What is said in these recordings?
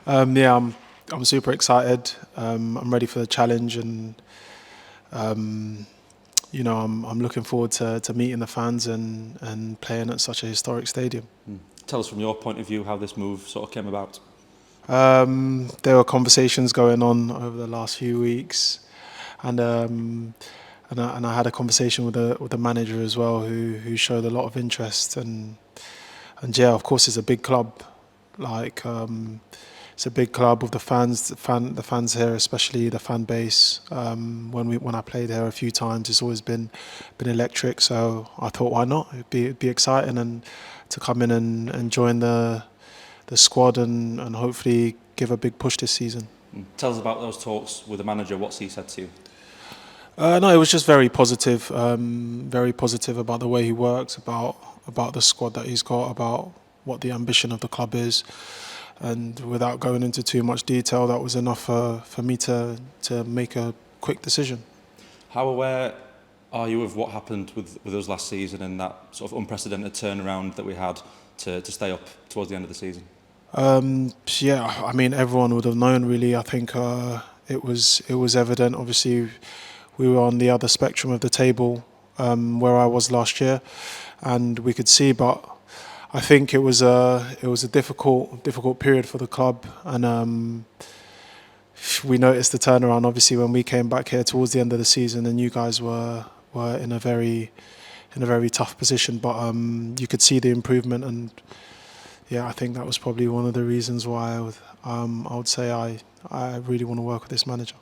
Yeah, I'm super excited. I'm ready for the challenge, and I'm looking forward to meeting the fans and playing at such a historic stadium. Tell us from your point of view how this move sort of came about. There were conversations going on over the last few weeks, and I had a conversation with the manager as well, who showed a lot of interest, and yeah, of course, it's a big club. Like it's a big club with the fans here, especially the fan base. When I played here a few times, it's always been electric. So I thought, why not? It'd be exciting, and to come in and join the squad and hopefully give a big push this season. Tell us about those talks with the manager. What's he said to you? No, it was just very positive. Very positive about the way he works, about the squad that he's got, about what the ambition of the club is. And without going into too much detail, that was enough for me to make a quick decision. How aware are you of what happened with us last season and that sort of unprecedented turnaround that we had to stay up towards the end of the season? Yeah, I mean, everyone would have known, really. I think it was evident. Obviously, we were on the other spectrum of the table where I was last year, and we could see. But I think it was a difficult period for the club, and we noticed the turnaround. Obviously, when we came back here towards the end of the season, and you guys were in a very tough position. But you could see the improvement, and yeah, I think that was probably one of the reasons why I would say I really want to work with this manager.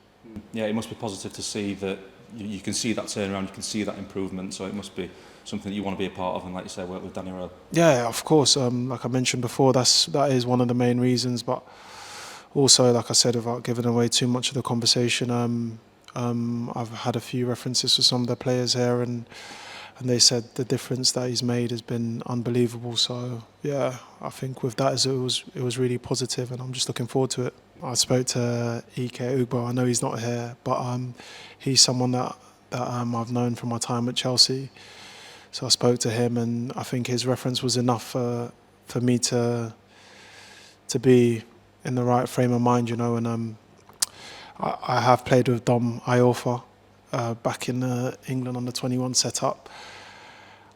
Yeah, it must be positive to see that you can see that turnaround, you can see that improvement. So it must be something that you want to be a part of, and like you say, work with Danny Rowe. Yeah, of course. Like I mentioned before, that is one of the main reasons. But also, like I said, without giving away too much of the conversation, I've had a few references to some of the players here, and they said the difference that he's made has been unbelievable. So yeah, I think with that, it was really positive, and I'm just looking forward to it. I spoke to Ike Ugbo. I know he's not here, but he's someone that I've known from my time at Chelsea. So I spoke to him, and I think his reference was enough for me to be in the right frame of mind, And I have played with Dom Iorfa back in the England under-21 setup.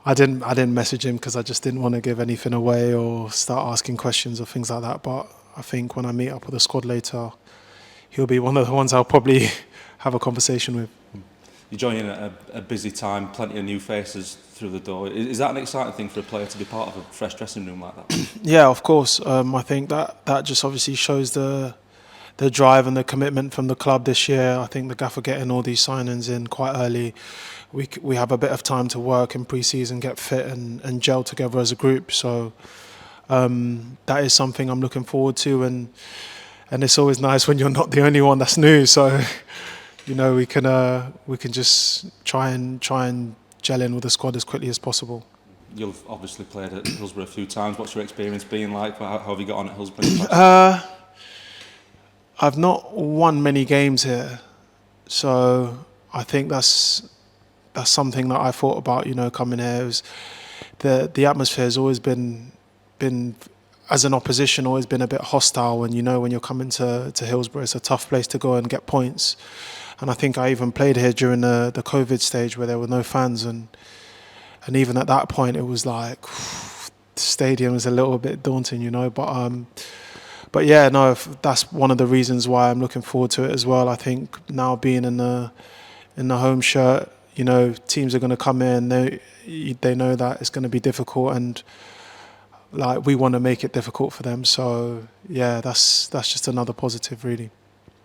I didn't message him because I just didn't want to give anything away or start asking questions or things like that. But I think when I meet up with the squad later, he'll be one of the ones I'll probably have a conversation with. You're joining at a busy time, plenty of new faces through the door. Is that an exciting thing for a player to be part of a fresh dressing room like that? Yeah, of course. I think that just obviously shows the drive and the commitment from the club this year. I think the gaffer getting all these signings in quite early. We have a bit of time to work in pre-season, get fit and gel together as a group. So that is something I'm looking forward to, and it's always nice when you're not the only one that's new. So we can just try and gel in with the squad as quickly as possible. You've obviously played at Hillsborough a few times. What's your experience been like? How have you got on at Hillsborough? I've not won many games here, so I think that's something that I thought about. Coming here, was the atmosphere has always been as an opposition always been a bit hostile. And when you're coming to Hillsborough, it's a tough place to go and get points. And I think I even played here during the COVID stage where there were no fans, and even at that point it was like the stadium was a little bit daunting, But yeah, no, that's one of the reasons why I'm looking forward to it as well. I think now being in the home shirt, teams are going to come in. They know that it's going to be difficult, and we want to make it difficult for them. So yeah, that's just another positive, really.